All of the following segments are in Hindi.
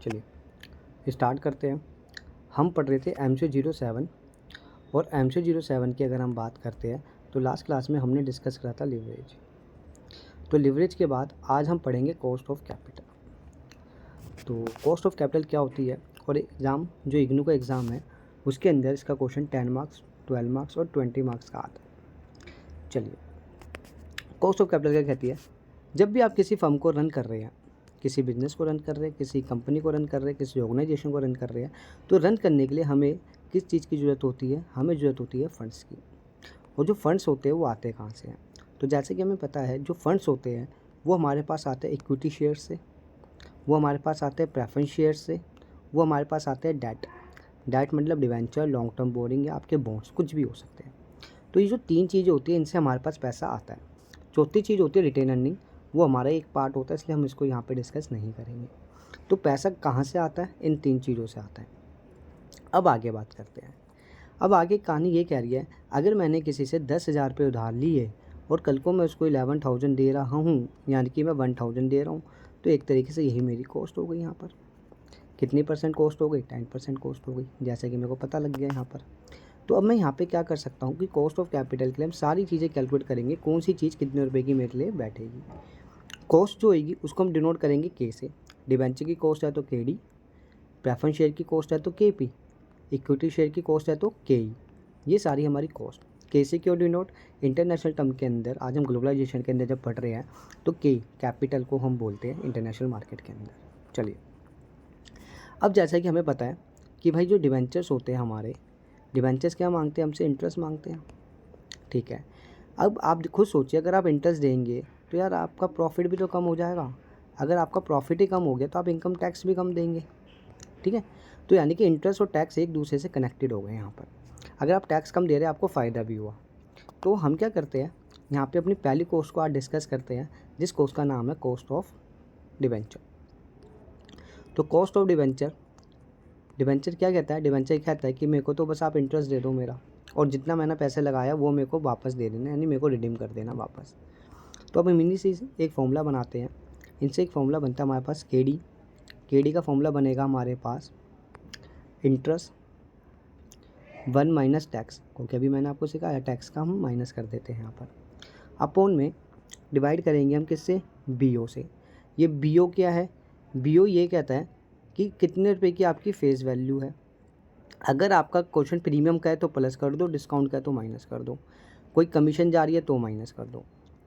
चलिए स्टार्ट करते हैं। हम पढ़ रहे थे MC07 और MC07 की अगर हम बात करते हैं तो लास्ट क्लास में हमने डिस्कस करा था लिवरेज। तो लिवरेज के बाद आज हम पढ़ेंगे कॉस्ट ऑफ कैपिटल। तो कॉस्ट ऑफ कैपिटल क्या होती है, और एग्ज़ाम जो इग्नू का एग्ज़ाम है उसके अंदर इसका क्वेश्चन 10 मार्क्स, 12 मार्क्स और 20 मार्क्स का आता है। चलिए, कॉस्ट ऑफ कैपिटल क्या कहती है? जब भी आप किसी फर्म को रन कर रहे हैं, किसी बिजनेस को रन कर रहे हैं, किसी कंपनी को रन कर रहे हैं, किसी ऑर्गेनाइजेशन को रन कर रहे हैं, तो रन करने के लिए हमें किस चीज़ की ज़रूरत होती है? हमें ज़रूरत होती है फंड्स की। और जो फंड्स होते हैं वो आते कहाँ से हैं? तो जैसे कि हमें पता है जो फंड्स होते हैं वो हमारे पास आते हैं इक्विटी शेयर से, वो हमारे पास आते हैं प्रेफरेंस शेयर से, वो हमारे पास आते हैं डेट मतलब डिवेंचर, लॉन्ग टर्म बोरिंग या आपके बॉन्ड्स, कुछ भी हो सकते हैं। तो ये जो तीन चीज़ें होती हैं इनसे हमारे पास पैसा आता है। चौथी चीज़ होती है रिटेन अर्निंग, वो हमारा एक पार्ट होता है, इसलिए हम इसको यहाँ पे डिस्कस नहीं करेंगे। तो पैसा कहाँ से आता है? इन तीन चीज़ों से आता है। अब आगे बात करते हैं। अब आगे कहानी ये कह रही है, अगर मैंने किसी से 10,000 रुपये उधार लिए और कल को मैं उसको 11,000 दे रहा हूँ, यानी कि मैं 1,000 दे रहा हूँ, तो एक तरीके से यही मेरी कॉस्ट हो गई। यहाँ पर कितनी परसेंट कॉस्ट हो गई? 10% कॉस्ट हो गई, जैसे कि मेरे को पता लग गया यहाँ पर। तो अब मैं यहाँ पे क्या कर सकता हूँ कि कॉस्ट ऑफ कैपिटल के लिए हम सारी चीज़ें कैलकुलेट करेंगे, कौन सी चीज़ कितने रुपए की मेरे लिए बैठेगी। कॉस्ट जो होगी उसको हम डिनोट करेंगे के से। डिबेंचर की कॉस्ट है तो KD, प्रेफरेंस शेयर की कॉस्ट है तो KP, इक्विटी शेयर की कॉस्ट है तो KE। ये सारी हमारी कॉस्ट। के से क्यों डिनोट? इंटरनेशनल टर्म के अंदर, आज हम ग्लोबलाइजेशन के अंदर जब पढ़ रहे हैं तो कैपिटल को हम बोलते हैं इंटरनेशनल मार्केट के अंदर। चलिए, अब जैसा कि हमें पता है कि भाई जो डिबेंचर्स होते हैं हमारे, डिबेंचर्स क्या मांगते हैं हमसे? इंटरेस्ट मांगते हैं। ठीक है, अब आप खुद सोचिए, अगर आप इंटरेस्ट देंगे तो यार आपका प्रॉफिट भी तो कम हो जाएगा। अगर आपका प्रॉफिट ही कम हो गया तो आप इनकम टैक्स भी कम देंगे। ठीक है, तो यानी कि इंटरेस्ट और टैक्स एक दूसरे से कनेक्टेड हो गए यहाँ पर। अगर आप टैक्स कम दे रहे हैं आपको फ़ायदा भी हुआ। तो हम क्या करते हैं, यहाँ पे अपनी पहली कॉस्ट को आज डिस्कस करते हैं, जिस कॉस्ट का नाम है कॉस्ट ऑफ डिबेंचर। तो कॉस्ट ऑफ डिबेंचर, डिबेंचर क्या कहता है? डिबेंचर कहता है कि मेरे को तो बस आप इंटरेस्ट दे दो मेरा, और जितना मैंने पैसे लगाया वो मेरे को वापस दे देना, यानी मेरे को रिडीम कर देना वापस। तो अब हम इन्हीं से एक फॉर्मूला बनाते हैं। इनसे एक फॉर्मूला बनता है हमारे पास KD का फॉर्मूला बनेगा हमारे पास इंटरेस्ट 1 माइनस टैक्स, क्योंकि अभी मैंने आपको सिखाया टैक्स का हम माइनस कर देते हैं यहाँ पर, अपॉन में डिवाइड करेंगे हम किससे? BO से। ये BO क्या है? BO ये कहता है कि कितने रुपए की आपकी फेस वैल्यू है। अगर आपका क्वेश्चन प्रीमियम का है तो प्लस कर दो, डिस्काउंट का है तो माइनस कर दो, कोई कमीशन जा रही है तो माइनस कर दो।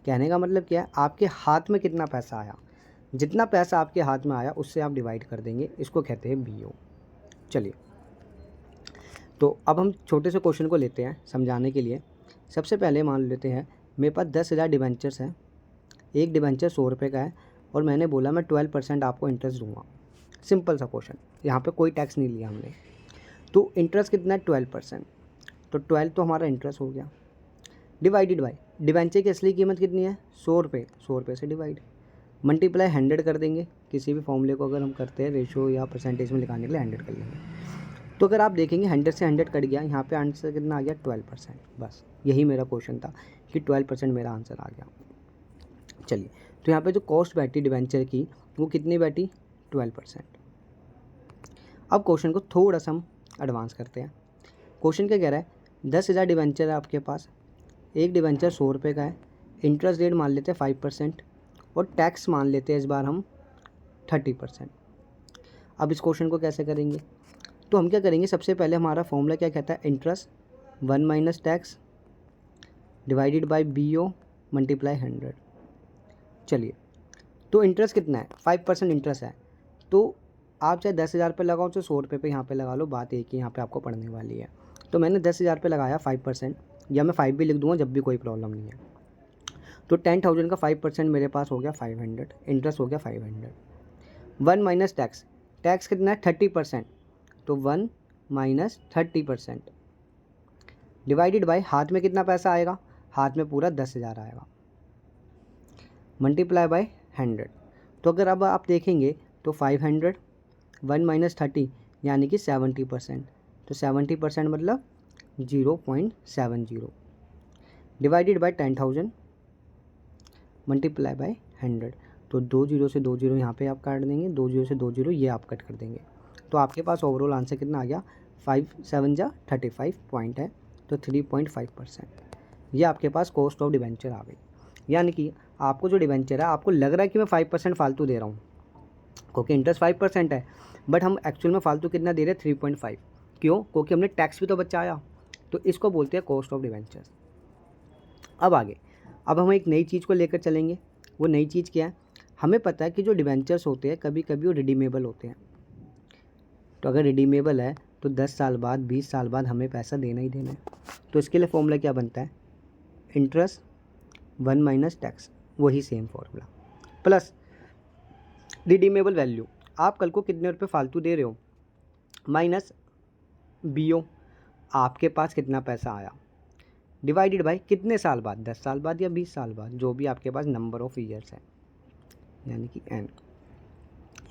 कहने का मतलब क्या है? आपके हाथ में कितना पैसा आया, जितना पैसा आपके हाथ में आया उससे आप डिवाइड कर देंगे, इसको कहते हैं BO। चलिए, तो अब हम छोटे से क्वेश्चन को लेते हैं समझाने के लिए। सबसे पहले मान लेते हैं मेरे पास 10,000 डिबेंचर्स हैं, एक डिबेंचर 100 रुपये का है, और मैंने बोला मैं 12% आपको इंटरेस्ट दूंगा। सिंपल सा क्वेश्चन, यहाँ पे कोई टैक्स नहीं लिया हमने। तो इंटरेस्ट कितना है? 12%। तो 12 तो हमारा इंटरेस्ट हो गया, डिवाइडेड बाई डिबेंचर की असली कीमत कितनी है? 100 रुपये। 100 रुपये से डिवाइड, मल्टीप्लाई 100 कर देंगे। किसी भी फॉर्मूले को अगर हम करते हैं रेशो या परसेंटेज में लिखाने के लिए 100 कर लेंगे। तो अगर आप देखेंगे 100 से 100 कट गया, यहाँ पे आंसर कितना आ गया? 12%। बस यही मेरा क्वेश्चन था कि 12% मेरा आंसर आ गया। चलिए, तो यहाँ पे जो कॉस्ट बैठी डिबेंचर की वो कितनी बैठी? 12%। अब क्वेश्चन को थोड़ा सा हम एडवांस करते हैं। क्वेश्चन क्या कह रहा है? 10,000 डिबेंचर है आपके पास, एक डिबेंचर 100 रुपये का है, इंटरेस्ट रेट मान लेते हैं 5% और टैक्स मान लेते हैं इस बार हम 30%। अब इस क्वेश्चन को कैसे करेंगे? तो हम क्या करेंगे, सबसे पहले हमारा फॉर्मूला क्या कहता है? Interest 1 minus tax divided by BO multiply 100। चलिए, तो इंटरेस्ट कितना है? 5% इंटरेस्ट है। तो आप चाहे 10,000 रुपये लगाओ चाहे 100 रुपये पे यहाँ पे लगा लो, बात एक ही यहाँ पे आपको पढ़ने वाली है। तो मैंने 10,000 रुपये लगाया 5%, या मैं 5 भी लिख दूँगा जब भी कोई प्रॉब्लम नहीं है। तो 10,000 का 5% मेरे पास हो गया 500, इंटरेस्ट हो गया 500। 1 माइनस टैक्स, टैक्स कितना है? 30%। तो 1 माइनस 30% डिवाइडेड बाई हाथ में कितना पैसा आएगा? हाथ में पूरा 10,000 आएगा, मल्टीप्लाई बाई 100। तो अगर अब आप देखेंगे तो 500 1 माइनस 30 यानी कि 70%। तो 70% मतलब 0.70 डिवाइडेड बाई 10,000 मल्टीप्लाई बाई 100। तो 2 जीरो से 2 जीरो यहाँ पे आप काट देंगे, 2 जीरो से 2 जीरो ये आप कट कर देंगे। तो आपके पास ओवरऑल आंसर कितना आ गया, 5 7 जा 35 पॉइंट है, तो 3.5%। ये आपके पास कॉस्ट ऑफ डिबेंचर आ गई। यानी कि आपको जो डिबेंचर है, आपको लग रहा है कि मैं 5% फालतू दे रहा हूँ क्योंकि इंटरेस्ट 5% है, बट हम एक्चुअल में फालतू कितना दे रहे हैं, 3.5। क्यों? क्योंकि हमने टैक्स भी तो बचाया। तो इसको बोलते हैं कॉस्ट ऑफ डिबेंचर्स। अब आगे, अब हम एक नई चीज़ को लेकर चलेंगे। वो नई चीज़ क्या है, हमें पता है कि जो डिबेंचर्स होते हैं कभी कभी वो रिडीमेबल होते हैं। तो अगर रिडीमेबल है तो 10 साल बाद 20 साल बाद हमें पैसा देना ही देना है। तो इसके लिए फॉर्मूला क्या बनता है, इंटरेस्ट 1 माइनस टैक्स, वही same formula, plus redeemable value, आप कल को कितने रुपये फालतू दे रहे हो, माइनस BO, आपके पास कितना पैसा आया, डिवाइडेड बाय कितने साल बाद, 10 साल बाद या 20 साल बाद, जो भी आपके पास नंबर ऑफ ईयर्स है, यानी कि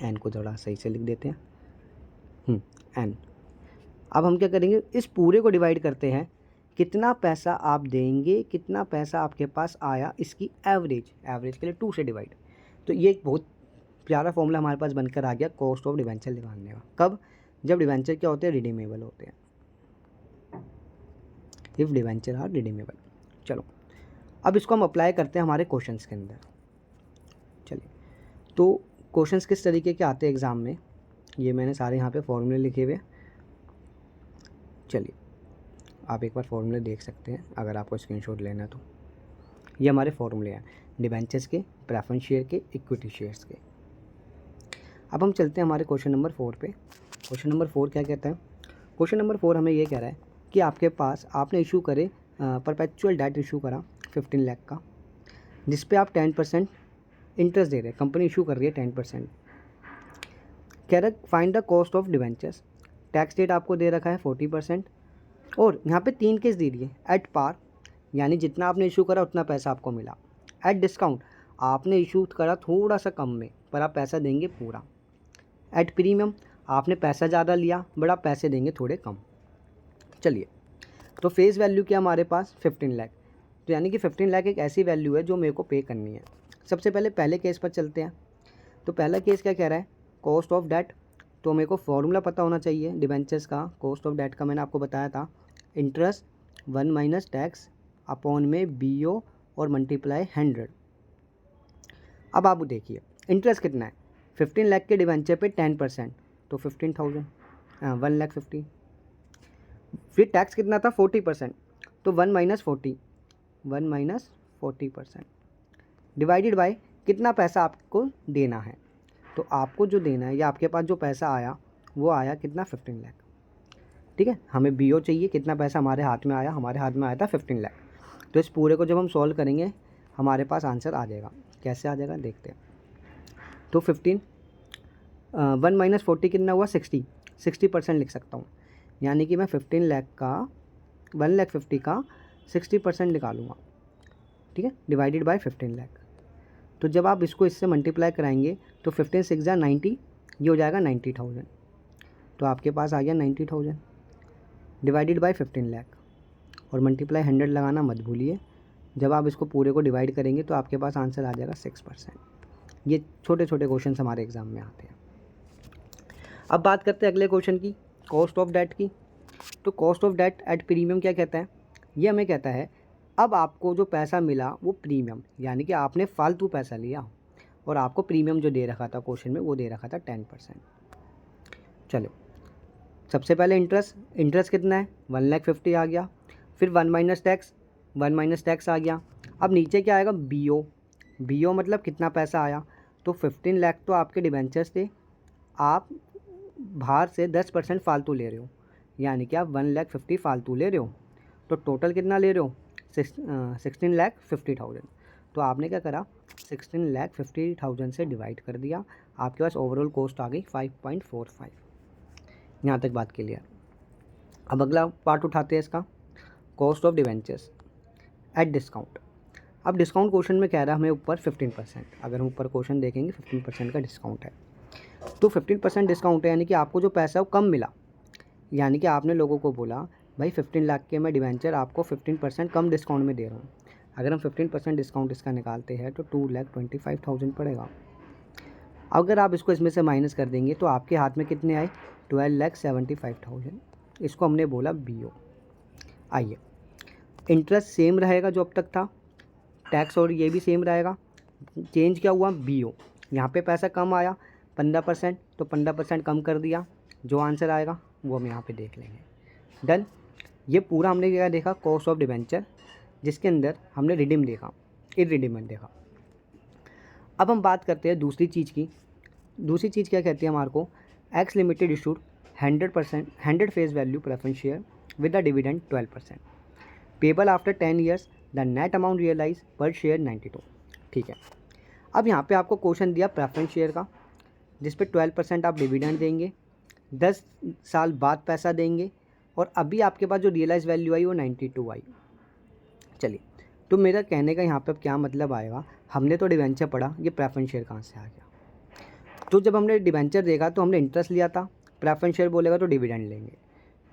एन को थोड़ा सही से लिख देते हैं, एन। अब हम क्या करेंगे, इस पूरे को डिवाइड करते हैं, कितना पैसा आप देंगे, कितना पैसा आपके पास आया, इसकी एवरेज के लिए 2 से डिवाइड। तो ये एक बहुत प्यारा फॉर्मूला हमारे पास बनकर आ गया कॉस्ट ऑफ डिबेंचर निकालने का। कब? जब डिबेंचर क्या होते हैं, रिडीमेबल होते हैं, इफ़ डिबेंचर आर रिडीमेबल। चलो अब इसको हम अप्लाई करते हैं हमारे क्वेश्चंस के अंदर। चलिए, तो क्वेश्चंस किस तरीके के आते हैं एग्ज़ाम में, ये मैंने सारे यहाँ पे फॉर्मूले लिखे हुए। चलिए आप एक बार फॉर्मूले देख सकते हैं अगर आपको स्क्रीनशॉट लेना है तो। ये हमारे फॉर्मूले हैं डिबेंचर्स के, प्रेफरेंस शेयर के, इक्विटी शेयर्स के। अब हम चलते हैं हमारे क्वेश्चन नंबर 4 पे। क्वेश्चन नंबर 4 क्या कहता है, क्वेश्चन नंबर 4 हमें ये कह रहा है कि आपके पास आपने इशू करे परपेचुअल डेट इशू करा 15 लाख का, जिस पे आप 10% इंटरेस्ट दे रहे हैं, कंपनी इशू कर रही है 10%। कह रहा है find the cost of debentures, tax rate आपको दे रखा है 40%, और यहाँ पे 3 केस दे दिए, एट पार यानी जितना आपने इशू करा उतना पैसा आपको मिला, एट डिस्काउंट आपने इशू करा थोड़ा सा कम में पर आप पैसा देंगे पूरा, एट प्रीमियम आपने पैसा ज़्यादा लिया बट आप पैसे देंगे थोड़े कम। चलिए, तो फेस वैल्यू क्या हमारे पास 15 लाख, तो यानी कि 15 लाख एक ऐसी वैल्यू है जो मेरे को पे करनी है। सबसे पहले पहले केस पर चलते हैं। तो पहला केस क्या कह रहा है, कॉस्ट ऑफ डेट, तो मेरे को फॉर्मूला पता होना चाहिए डिबेंचर्स का। कॉस्ट ऑफ डेट का मैंने आपको बताया था, इंटरेस्ट 1 माइनस टैक्स अपॉन में BO और मल्टीप्लाई 100। अब आप देखिए इंटरेस्ट कितना है, 15 लाख के डिबेंचर पे 10%, तो 15,000, 1,50,000। फिर टैक्स कितना था 40%, तो 1 माइनस 40% डिवाइडेड बाय कितना पैसा आपको देना है। तो आपको जो देना है या आपके पास जो पैसा आया वो आया कितना, 15 लाख। ठीक है, हमें BO चाहिए, कितना पैसा हमारे हाथ में आया, हमारे हाथ में आया था 15 लाख। तो इस पूरे को जब हम सॉल्व करेंगे हमारे पास आंसर आ जाएगा। कैसे आ जाएगा देखते हैं। तो 1 माइनस 40 कितना हुआ, 60% लिख सकता हूँ, यानी कि मैं 15 लाख का 1,50,000 का 60% निकालूंगा। ठीक है, डिवाइडेड बाय 15 लाख। तो जब आप इसको इससे मल्टीप्लाई कराएंगे तो 15 6 जा 90, ये हो जाएगा 90,000। तो आपके पास आ गया 90,000 डिवाइडेड बाय 15 लाख, और मल्टीप्लाई 100 लगाना मत भूलिए। जब आप इसको पूरे को डिवाइड करेंगे तो आपके पास आंसर आ जाएगा 6%। ये छोटे छोटे क्वेश्चन हमारे एग्जाम में आते हैं। अब बात करते हैं अगले क्वेश्चन की, कॉस्ट ऑफ डेट की। तो cost of debt at premium क्या कहता है, ये हमें कहता है अब आपको जो पैसा मिला वो प्रीमियम, यानी कि आपने फालतू पैसा लिया और आपको प्रीमियम जो दे रखा था क्वेश्चन में वो दे रखा था 10%। चलो सबसे पहले इंटरेस्ट कितना है, 1,50,000 आ गया। फिर 1 माइनस टैक्स आ गया। अब नीचे क्या आएगा, BO मतलब कितना पैसा आया। तो 15 लाख तो आपके डिबेंचर्स थे, आप बाहर से 10% फालतू ले रहे हो, यानी कि आप 1,50,000 फालतू ले रहे हो। तो टोटल कितना ले रहे हो, 16,50,000। तो आपने क्या करा, 16,50,000 से डिवाइड कर दिया, आपके पास ओवरऑल कॉस्ट आ गई 5.45। यहाँ तक बात क्लियर। अब अगला पार्ट उठाते हैं इसका, cost of debentures at discount. अब डिस्काउंट क्वेश्चन में कह रहा है हमें ऊपर 15%, अगर हम ऊपर क्वेश्चन देखेंगे 15% का डिस्काउंट है। तो 15% डिस्काउंट है, यानी कि आपको जो पैसा है वो कम मिला। यानी कि आपने लोगों को बोला भाई 15 लाख के मैं डिवेंचर आपको 15% कम डिस्काउंट में दे रहा हूँ। अगर हम 15% डिस्काउंट इसका निकालते हैं तो 2,25,000 पड़ेगा। अगर आप इसको इसमें से माइनस कर देंगे तो आपके हाथ में कितने आए, 12,75,000। इसको हमने बोला BO। आइए, इंटरेस्ट सेम रहेगा जो अब तक था, टैक्स और ये भी सेम रहेगा। चेंज क्या हुआ, BO। यहाँ पे पैसा कम आया 15%, तो 15% कम कर दिया, जो आंसर आएगा वो हम यहाँ पे देख लेंगे। डन। ये पूरा हमने क्या देखा, कॉस्ट ऑफ डिबेंचर, जिसके अंदर हमने रिडीम देखा, इररिडीमेंट देखा। अब हम बात करते हैं दूसरी चीज़ की। दूसरी चीज़ क्या कहती है हमारे को, X limited issued 100 face value preference share with the dividend 12%, payable after 10 years, the net amount realise per share 92। ठीक है, अब यहाँ पे आपको क्वेश्चन दिया प्रेफरेंस शेयर का, जिस पे 12% आप डिविडेंड देंगे, 10 साल बाद पैसा देंगे, और अभी आपके पास जो रियलाइज वैल्यू आई वो 92 आई। चलिए, तो मेरा कहने का यहाँ पे अब क्या मतलब आएगा, हमने तो डिवेंचर पढ़ा, ये प्रेफरेंस शेयर कहाँ से आ गया। तो जब हमने डिवेंचर देखा तो हमने इंटरेस्ट लिया था, प्रेफरेंस शेयर बोलेगा तो डिविडेंड लेंगे।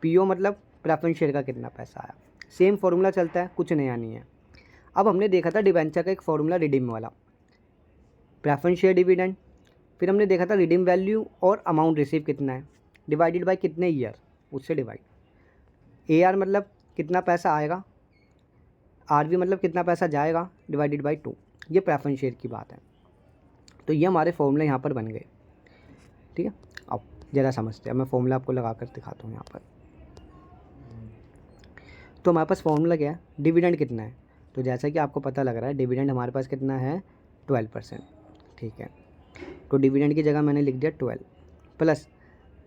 PO मतलब प्रेफरेंस शेयर का कितना पैसा आया, सेम फॉर्मूला चलता है, कुछ नया नहीं है। अब हमने देखा था डिवेंचर का एक फॉर्मूला रिडीम वाला, प्रेफरेंस शेयर डिविडेंड, फिर हमने देखा था रिडीम वैल्यू और अमाउंट रिसीव कितना है डिवाइडेड बाय कितने ईयर, उससे डिवाइड। AR मतलब कितना पैसा आएगा, RV मतलब कितना पैसा जाएगा, डिवाइडेड बाय 2। ये प्रेफरेंस शेयर की बात है। तो ये हमारे फॉर्मूले यहाँ पर बन गए। ठीक है, अब ज़रा समझते हैं, मैं फॉर्मूला आपको लगा कर दिखाता हूँ यहाँ पर। तो हमारे पास फॉर्मूला क्या है, डिविडेंड कितना है, तो जैसा कि आपको पता लग रहा है डिविडेंड हमारे पास कितना है, 12%। ठीक है, तो डिविडेंड की जगह मैंने लिख दिया 12 प्लस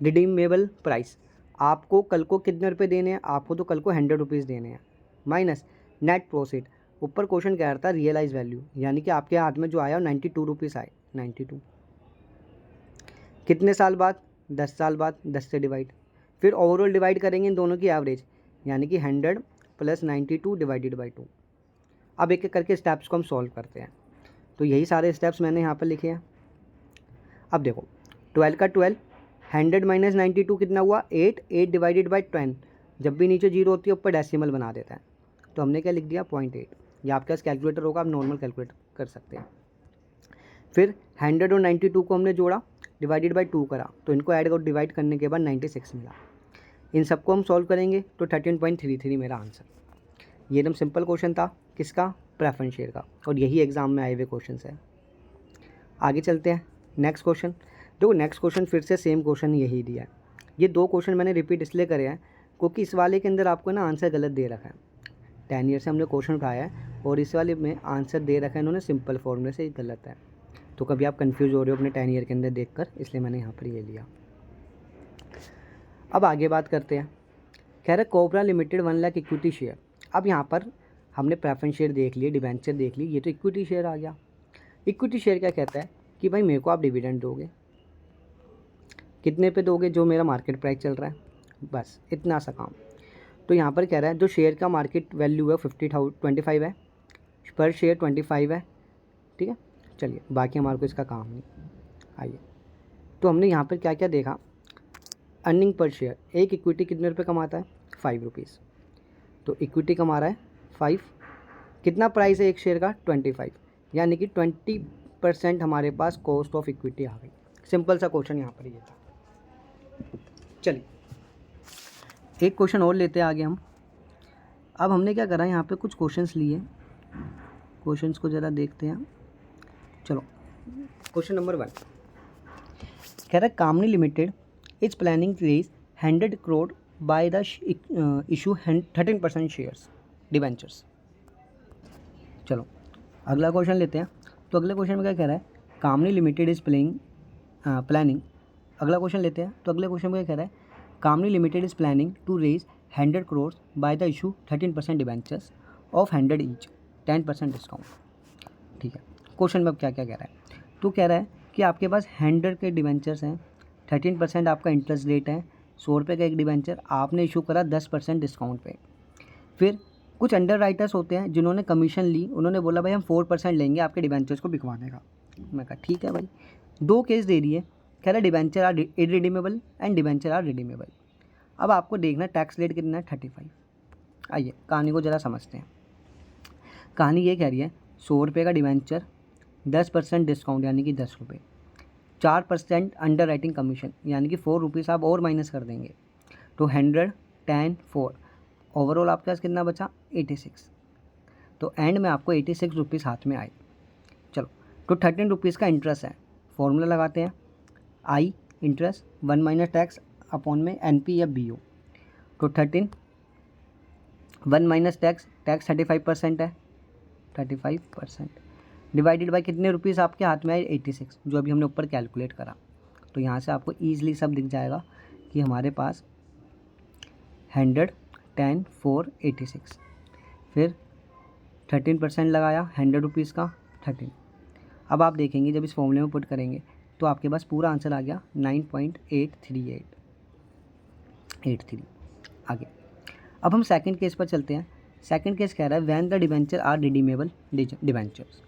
रिडीमेबल प्राइस, आपको कल को कितने रुपये देने हैं, आपको तो कल को 100 रुपीज़ देने हैं, माइनस नेट प्रोफिट। ऊपर क्वेश्चन कह रहा था रियलाइज वैल्यू, यानी कि आपके हाथ में जो आया 92 रुपीज़ आए, 92 कितने साल बाद, 10 साल बाद, 10 से डिवाइड, फिर ओवरऑल डिवाइड करेंगे इन दोनों की एवरेज, यानी कि 100 प्लस 92 डिवाइडेड बाई 2। अब एक एक करके स्टेप्स को हम सॉल्व करते हैं। तो यही सारे स्टेप्स मैंने यहाँ पर लिखे हैं। अब देखो 12 का 12, 100 माइनस 92 कितना हुआ, 8, 8 डिवाइडेड बाई 10, जब भी नीचे जीरो होती है ऊपर डेसिमल बना देता है, तो हमने क्या लिख दिया 0.8। या आपके पास कैलकुलेटर होगा, आप नॉर्मल कैलकुलेट कर सकते हैं। फिर 100 और 92 को हमने जोड़ा, डिवाइडेड बाई 2 करा, तो इनको ऐड और डिवाइड करने के बाद 96 मिला। इन सबको हम सॉल्व करेंगे तो 13.33 मेरा आंसर। ये एकदम सिंपल क्वेश्चन था, किसका, प्रेफरेंस शेयर का, और यही एग्जाम में आए हुए क्वेश्चन है। आगे चलते हैं, नेक्स्ट क्वेश्चन। देखो नेक्स्ट क्वेश्चन फिर से सेम क्वेश्चन यही दिया है। ये दो क्वेश्चन मैंने रिपीट इसलिए करे हैं क्योंकि इस वाले के अंदर आपको ना आंसर गलत दे रखा है। 10 ईयर से हमने क्वेश्चन उठाया है और इस वाले में आंसर दे रखा है इन्होंने सिंपल फॉर्मूले से, गलत है। तो कभी आप कंफ्यूज हो रहे हो अपने 10 ईयर के अंदर देखकर, इसलिए मैंने यहाँ पर ये लिया। अब आगे बात करते हैं, कह रहे cobra limited 1 lakh equity share. अब यहाँ पर हमने प्रेफरेंस शेयर देख लिए, डिबेंचर देख ली, ये तो इक्विटी शेयर आ गया। इक्विटी शेयर क्या कहता है कि भाई मेरे को आप डिविडेंड दोगे, कितने पे दोगे, जो मेरा मार्केट प्राइस चल रहा है, बस इतना सा काम। तो यहाँ पर कह रहा है जो शेयर का मार्केट वैल्यू है 25 है, पर शेयर 25 है। ठीक है, चलिए बाकी हमारे को इसका काम नहीं। आइए, तो हमने यहाँ पर क्या क्या देखा, अर्निंग पर शेयर, एक इक्विटी कितने रुपये कमाता है, 5 रुपीज़। तो इक्विटी कमा रहा है 5, कितना प्राइस है एक शेयर का, 25, यानी कि 20% हमारे पास कॉस्ट ऑफ इक्विटी आ गई। सिंपल सा क्वेश्चन यहाँ पर ये था। चलिए एक क्वेश्चन और लेते हैं आगे हम। अब हमने क्या करा, यहाँ पे कुछ क्वेश्चंस लिए, क्वेश्चंस को ज़रा देखते हैं। चलो क्वेश्चन नंबर 1 कह रहा है Kamini limited is planning to raise 100 crore by the issue 13% shares debentures. चलो अगला क्वेश्चन लेते हैं। तो अगले क्वेश्चन में क्या कह रहा है, कामनी लिमिटेड इज प्लानिंग। अगला क्वेश्चन लेते हैं। तो अगले क्वेश्चन में क्या कह रहा है, Kamini limited is planning to raise 100 crore by the issue 13% debentures of 100 each, 10% discount. ठीक है, क्वेश्चन में अब क्या क्या कह रहा है, तो कह रहा है कि आपके पास 100 के डिवेंचर्स हैं, 13% आपका इंटरेस्ट रेट है, 100 रुपये का एक डिवेंचर आपने इशू करा 10% डिस्काउंट पे। फिर कुछ अंडर राइटर्स होते हैं जिन्होंने कमीशन ली, उन्होंने बोला भाई हम 4% लेंगे आपके डिवेंचर्स को बिकवाने का। मैं कहा ठीक है भाई, दो केस दे दिए, कह रहा debenture are irredeemable and debenture are redeemable. अब आपको देखना टैक्स रेट कितना है, 35। आइए कहानी को ज़रा समझते हैं। कहानी ये कह रही है 100 रुपये का डिवेंचर, 10% डिस्काउंट यानी कि 10 रुपये, 4% अंडर राइटिंग कमीशन, यानी कि 4 रुपीज़ आप और माइनस कर देंगे तो 100, 10, 4, ओवरऑल आपके पास कितना बचा 86। तो एंड में आपको 86 रुपीज़ हाथ में आए। चलो, तो 13 रुपीज़ का इंटरेस्ट है, फॉर्मूला लगाते हैं, आई इंटरेस्ट 1 माइनस टैक्स अपॉन में NP या BO। तो 13 1 माइनस टैक्स, टैक्स 35% है, 35% डिवाइडेड बाई कितने रुपीज़ आपके हाथ में आए 86, जो अभी हमने ऊपर कैलकुलेट करा। तो यहाँ से आपको ईजिली सब दिख जाएगा कि हमारे पास 100, 10, 4, 86, फिर 13% लगाया 100 रुपीज़ का 13। अब आप देखेंगे जब इस फॉर्मूले में पुट करेंगे तो आपके पास पूरा आंसर आ गया 9.83883। आगे अब हम सेकंड केस पर चलते हैं। सेकंड केस कह रहा है when the debenture are redeemable debentures.